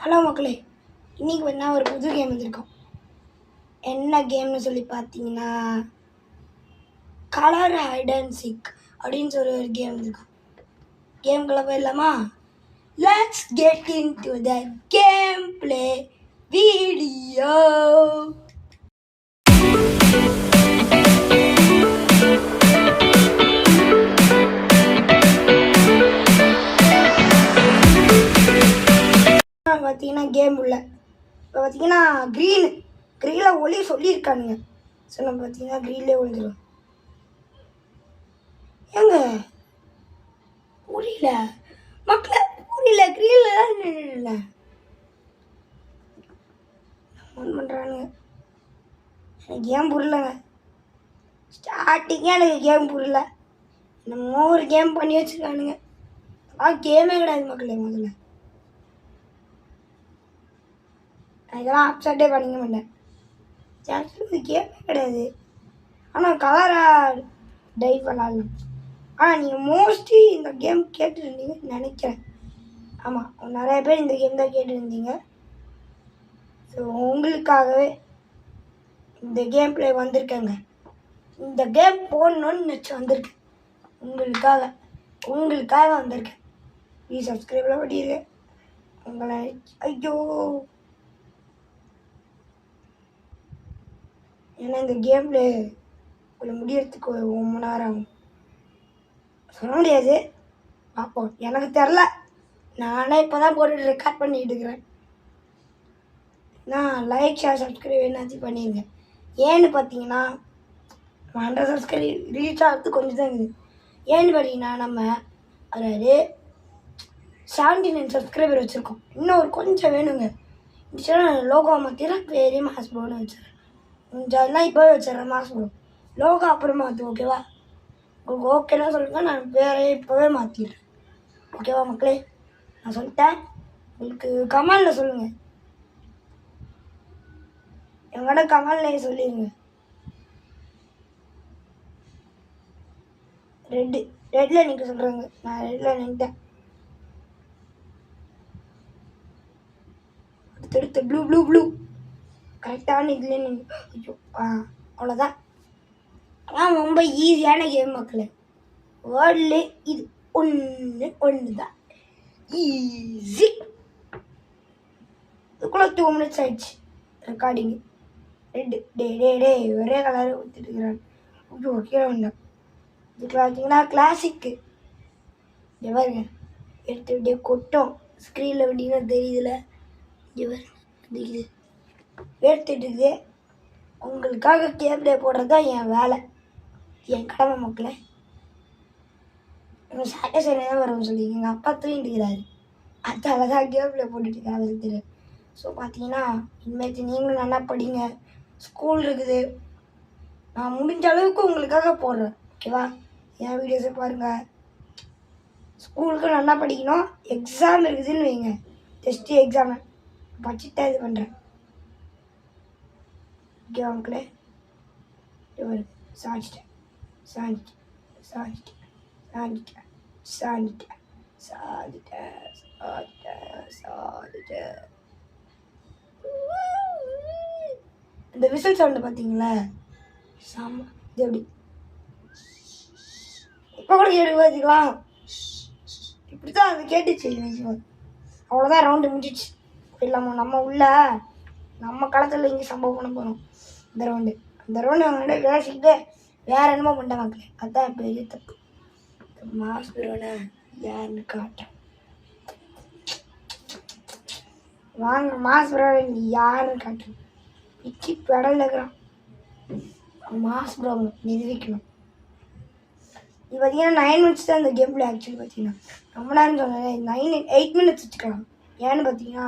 Hello மக்களே, இன்றைக்கி பார்த்தீங்கன்னா ஒரு புது கேம் வந்திருக்கோம். என்ன கேம்னு சொல்லி பார்த்தீங்கன்னா கலர் ஹைட் அண்ட் சீக் அப்படின்னு சொல்லி ஒரு கேம் வந்திருக்கோம். கேம்குள்ளே போயிடலாமா? Let's get in to the game play video. பார்த்தீங்கன்னா கேம் உள்ள இப்போ பார்த்தீங்கன்னா க்ரீனில் ஒளி சொல்லியிருக்கானுங்க. ஸோ நம்ம பார்த்தீங்கன்னா க்ரீன்லேயே ஒழிஞ்சிடும். ஏங்க புரியல மக்களே, புரியல. க்ரீனில் தான் நின்றுல ஃபோன் பண்ணுறானுங்க. எனக்கு கேம் புரியலங்க. ஸ்டார்டிங்கே எனக்கு கேம் புரியல. என்னமோ ஒரு கேம் பண்ணி வச்சுருக்கானுங்க. கேமே கிடையாது மக்களே. முதல்ல இதெல்லாம் அப்செட்டே பண்ணிக்க மாட்டேன். இது கேமே கிடையாது. ஆனால் கலராக டைவ் விளாட்லாம். ஆனால் நீங்கள் மோஸ்ட்லி இந்த கேம் கேட்டுருந்தீங்கன்னு நினைக்கிறேன். ஆமாம், நிறைய பேர் இந்த கேம் தான் கேட்டுருந்தீங்க. ஸோ உங்களுக்காகவே இந்த கேம் பிளே வந்திருக்கேங்க. இந்த கேம் போடணுன்னு நினச்சி வந்திருக்கேன். உங்களுக்காக வந்திருக்கேன். ப்ளீஸ் சப்ஸ்கிரைப்லாம் பண்ணிடுங்க. உங்களை ஐயோ, ஏன்னா இந்த கேம் பிளே உங்களை முடியறதுக்கு 1 மணி நேரம் ஆகும். சொல்ல முடியாது, பார்ப்போம். எனக்கு தெரில, நானே இப்போ தான் போட்டு ரெக்கார்ட் பண்ணிட்டு இருக்கிறேன். நான் லைக் ஷேர் சப்ஸ்கிரைப் என்னாச்சும் பண்ணிடுங்க. ஏன்னு பார்த்தீங்கன்னா 100 சப்ஸ்கிரைப் ரீச் ஆகிறது கொஞ்சம் தான் இருக்குது. ஏன்னு பார்த்தீங்கன்னா நம்ம அதாவது 79 சப்ஸ்கிரைபர் வச்சுருக்கோம். இன்னும் ஒரு கொஞ்சம் வேணுங்க. லோகோ மாற்றினா பெரிய மாஸ் ப்ரோன்னு வச்சுருக்கேன். கொஞ்சம் அதெல்லாம் இப்போவே வச்சிடறேன் மாஸ் ப்ரோ. லோகோ அப்புறமா மாற்று, ஓகேவா? உங்களுக்கு ஓகேன்னா சொல்லுங்கள், நான் பேரே இப்போவே மாற்றிடுறேன். ஓகேவா மக்களே? நான் சொல்லிட்டேன். உங்களுக்கு கமெண்டில் சொல்லுங்கள். எங்களோட கமெண்ட்லேயே சொல்லிடுங்க. ரெட்டில் நீங்கள் சொல்கிறாங்க, நான் ரெட்டில் நின்ட்டேன். அடுத்தடுத்து ப்ளூ கரெக்டான இதுலேயே நீங்கள் ஐயோ அவ்வளோதான். அதான் ரொம்ப ஈஸியான கேம் மக்களே. வேர்ல்ட்லே இது ஒன்று தான் ஈஸி. இதுக்குள்ளே 2 minutes ஆயிடுச்சு ரெக்கார்டிங்கு. டே ஒரே கலரை ஊற்றிட்டு இருக்கிறான். ஐயோ கீழே வந்தேன். இதுக்கு பார்த்தீங்கன்னா கிளாசிக்கு இங்கே பாருங்க, எடுத்து இப்படியே கொட்டும். ஸ்க்ரீனில் பார்த்தீங்கன்னா தெரியுதுல, இங்கே பாருங்க தெரியுது, எடுத்துட்டு உங்களுக்காக கேம் பிளே போடுறது தான் என் வேலை, என் கடமை மக்களே. எங்கள் சாட்டர்டே தான் வரும்னு சொல்லி எங்கள் அப்பா தூங்கிட்டு இருக்கிறாரு. அதனால தான் கேம் பிளே போட்டுட்டு இருக்காரு, அவருக்கு தெரியும். ஸோ பார்த்தீங்கன்னா இனிமேட்டு நீங்களும் நல்லா படிங்க. ஸ்கூல் இருக்குது, நான் முடிஞ்ச அளவுக்கு உங்களுக்காக போடுறேன், ஓகேவா? என் வீடியோஸை பாருங்கள். ஸ்கூலுக்கு நல்லா படிக்கணும். எக்ஸாம் இருக்குதுன்னு வைங்க, டெஸ்ட்டு எக்ஸாமு படிச்சுட்டு இது பண்ணுறேன், ஓகேவா மக்களே? சாஞ்சிட்டேன். இந்த விசில் சவுண்டு பார்த்தீங்களா? சாம இது எப்படி இப்போ கூட கேட்டு பார்த்துக்கலாம். இப்படி தான் அது கேட்டுச்சு. அவ்வளோதான், ரவுண்டு முடிஞ்சிச்சு. இல்லாமல் நம்ம உள்ள நம்ம களத்தில் இங்கே சம்பவம் பண்ண போகிறோம். அந்த ரவுண்டு அவங்கள்ட்ட பேசிக்கிட்டு வேறு என்னமோ பண்ணிட்ட மக்களே. அதுதான் பெரிய தப்பு. மாஸ் பீரோனை யாருன்னு காட்டேன். வாங்க, மாஸ் பீரோனை யாருன்னு காட்டுறேன். பிச்சி பெடல் இருக்கிறான் மாஸ் ப்ரோ, நிரூபிக்கணும். இது பார்த்தீங்கன்னா 9 minutes தான் இந்த கேம் பிளே. ஆக்சுவலி பார்த்தீங்கன்னா ரொம்ப நேரம் சொன்னேன், 8 minutes வச்சுக்கலாம். ஏன்னு பார்த்தீங்கன்னா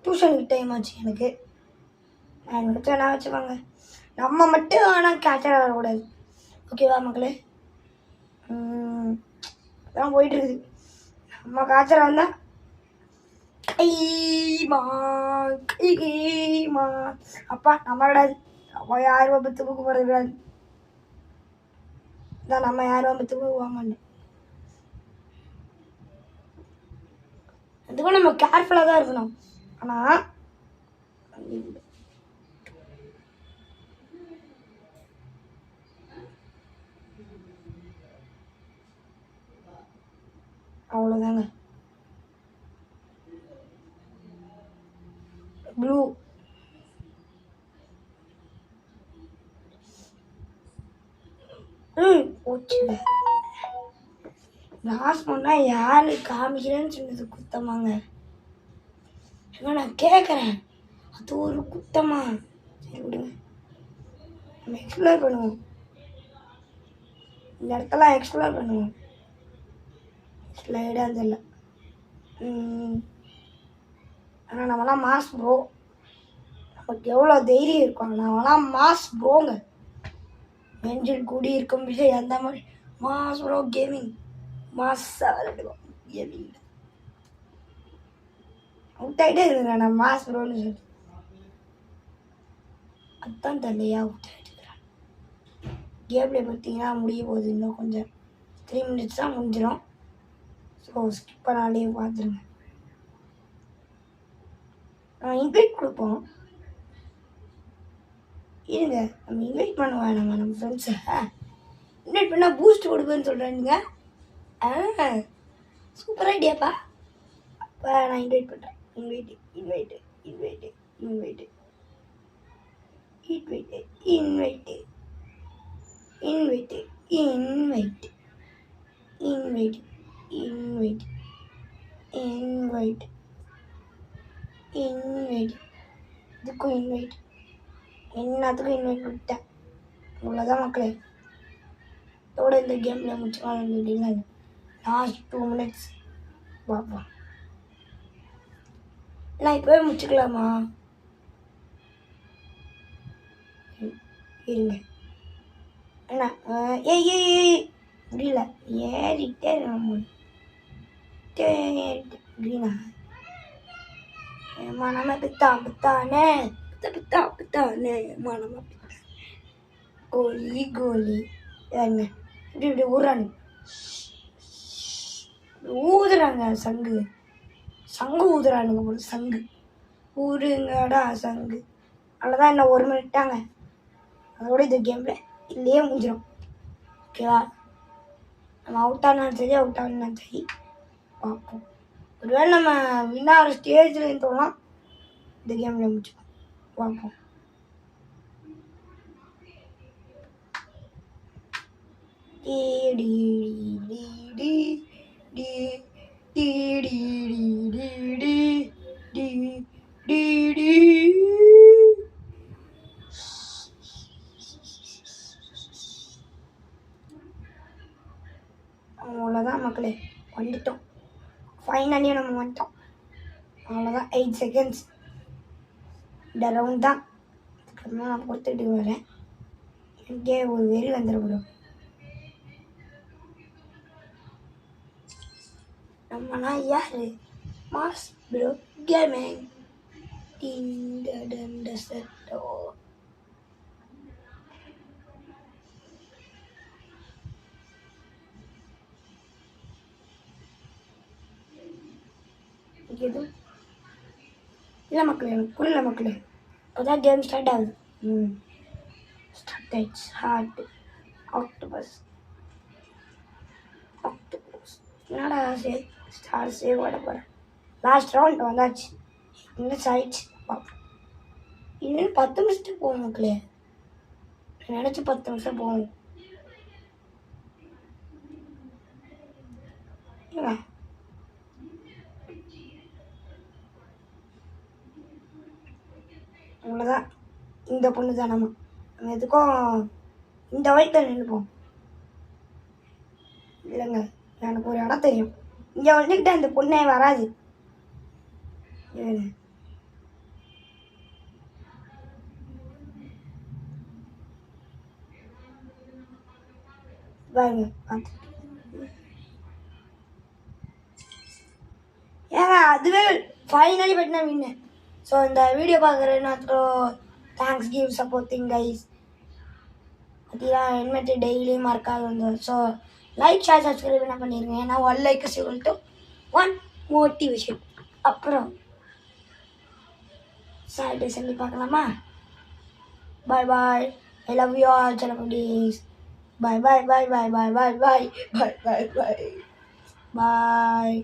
டியூஷனுக்கு டைம் ஆச்சு எனக்கு. 9 minutes என்ன வச்சுப்பாங்க. நம்ம மட்டும் ஆனால் கேட்சர் வரக்கூடாது, ஓகேவா மக்களே? அதான் போயிட்டுருக்குது. நம்ம காய்ச்சல் வந்தால் கைமா அப்பா நம்ம கிடையாது. அப்பா யாரும் பத்து புக்கு போகிறது கிடையாது. தான் நம்ம யாரும் பத்து புக்கு போக மாட்டோம். அதுக்கும் நம்ம கேர்ஃபுல்லாக தான் இருக்கணும். ஆனால் அவ்வளோதாங்க. ப்ளூ போச்சுங்க. லாஸ்ட் பண்ணால் யாரு காமிக்கிறேன்னு சொன்னது குத்தமாங்க? ஏன்னா நான் கேட்குறேன், அது ஒரு குத்தமா? சரி விடுங்க, நம்ம எக்ஸ்ப்ளோர் பண்ணுவோம். இந்த இடத்தெல்லாம் எக்ஸ்ப்ளோர் பண்ணுவோம். ஸ்லைடாக தெரியல. ஆனால் நம்மலாம் மாஸ் ப்ரோ. நமக்கு எவ்வளோ தைரியம் இருக்கும். நம்மலாம் மாஸ் ப்ரோங்க. நெஞ்சில் கூடி இருக்கும் விஷயம் அந்த மாதிரி மாஸ் ப்ரோ கேமிங். மாஸாக விளையாடுவோம் கேமிங். அவுட் ஆகிட்டே இருக்கிறேன் நான் மாஸ் ப்ரோன்னு சொல்லி. அதுதான் தெரியலையா அவுட் ஆகிட்டுருக்கிறேன். கேம்ல பார்த்தீங்கன்னா முடிய போகுது. இன்னும் கொஞ்சம் 3 minutes தான் முடிஞ்சிடும். ஸோ ஸ்கிப் பண்ணாலே பார்த்துருங்க. இன்வைட் கொடுப்போம். இருங்க, நம்ம இன்வைட் பண்ணுவேன். நம்ம ஃப்ரெண்ட்ஸை இன்வைட் பண்ணால் பூஸ்ட் கொடுப்பேன்னு சொல்கிறேனுங்க. சூப்பர் ஐடியாப்பா. அப்போ நான் இன்வைட் பண்ணுறேன். Invite invite invite invite invite invite invite invite invite invite invite invite இதுக்கும் இன்வைட், எல்லாத்துக்கும் இன்வைட் விட்டேன். இவ்வளோதான் மக்களே. இதோட இந்த கேமில் முடிச்சுக்கலாம். இல்லை லாஸ்ட் 2 minutes பார்ப்போம். நான் இப்போவே முடிச்சுக்கலாமா? இருங்க. என்ன ஏய் ஏய் ஏய் முடியல. ஏறிட்டே க்ரீனா மனம பித்தானே பித்தானே மனம பித்தான் கோலி கோலி. என்ன இப்படி இப்படி ஊறானு ஊதுறாங்க. சங்கு ஊதுறானுங்க போல. சங்கு ஊருங்கடா சங்கு. அவ்வளோதான். என்ன 1 minute தாங்க. அதோட இந்த கேமில் இல்லையே முடிஞ்சிடும். ஓகேவா? நம்ம அவுட் ஆனாலும் சரி அவுட் ஆனாலும் சரி பார்ப்போம். ஒருவேளை நம்ம வின்னாகிற ஸ்டேஜில் இருந்தோம்னா இந்த கேமில் முடிச்சுப்போம். பார்ப்போம். அவ்வளோதான் மக்களே, வந்துட்டோம். ஃபைனலி நம்ம வந்துட்டோம். அவ்வளோதான். 8 seconds இந்த ரவுண்ட் தான். அதுக்கப்புறமா நான் கொடுத்துட்டு வரேன். எனக்கே ஒரு வெறி வந்துடும். நம்மனா யாரு? Mass bro gaming. செட்டோ எதுவும் இல்லை மக்களே, எனக்கு புரியல மக்களே. அப்போதான் கேம் ஸ்டார்ட் ஆகுது. ஸ்டார்ட் ஆயிடுச்சு. ஹார்ட் ஆக்டோபஸ் என்னடா ஸ்டார் சேவ் ஆட போகிறேன். லாஸ்ட் ரவுண்ட் வந்தாச்சு. இன்னும் ஆயிடுச்சு. பார்ப்போம். இன்னும் 10 நிமிஷத்துக்கு போகும் மக்களே. நினச்சி 10 நிமிஷம் போகும். அவ்வளோதான். இந்த பொண்ணு தான் நம்ம எதுக்கும் இந்த வழியில் நின்றுப்போம். இல்லைங்க, எனக்கு ஒரு இடம் தெரியும். இங்கே வந்துக்கிட்ட அந்த பொண்ணே வராது. பாருங்க ஏங்க, அதுவே ஃபைனலி பட்டினா வின்னு. ஸோ இந்த வீடியோ பார்க்குறேன்னா தேங்க்ஸ் கிவ் சப்போர்ட்டிங் கைஸ். அதெல்லாம் இனிமேட்டு டெய்லியும் மறக்காது வந்து. ஸோ லைக் ஷேர் சப்ஸ்கிரைப் என்ன பண்ணிடுங்க. ஏன்னா 1 like is equal to 1 motivation. அப்புறம் சாட்டர்டே சண்டே பார்க்கலாமா? Bye bye. I love you all செல்லக்குட்டீஸ். Bye bye bye bye bye bye bye bye bye bye பாய்.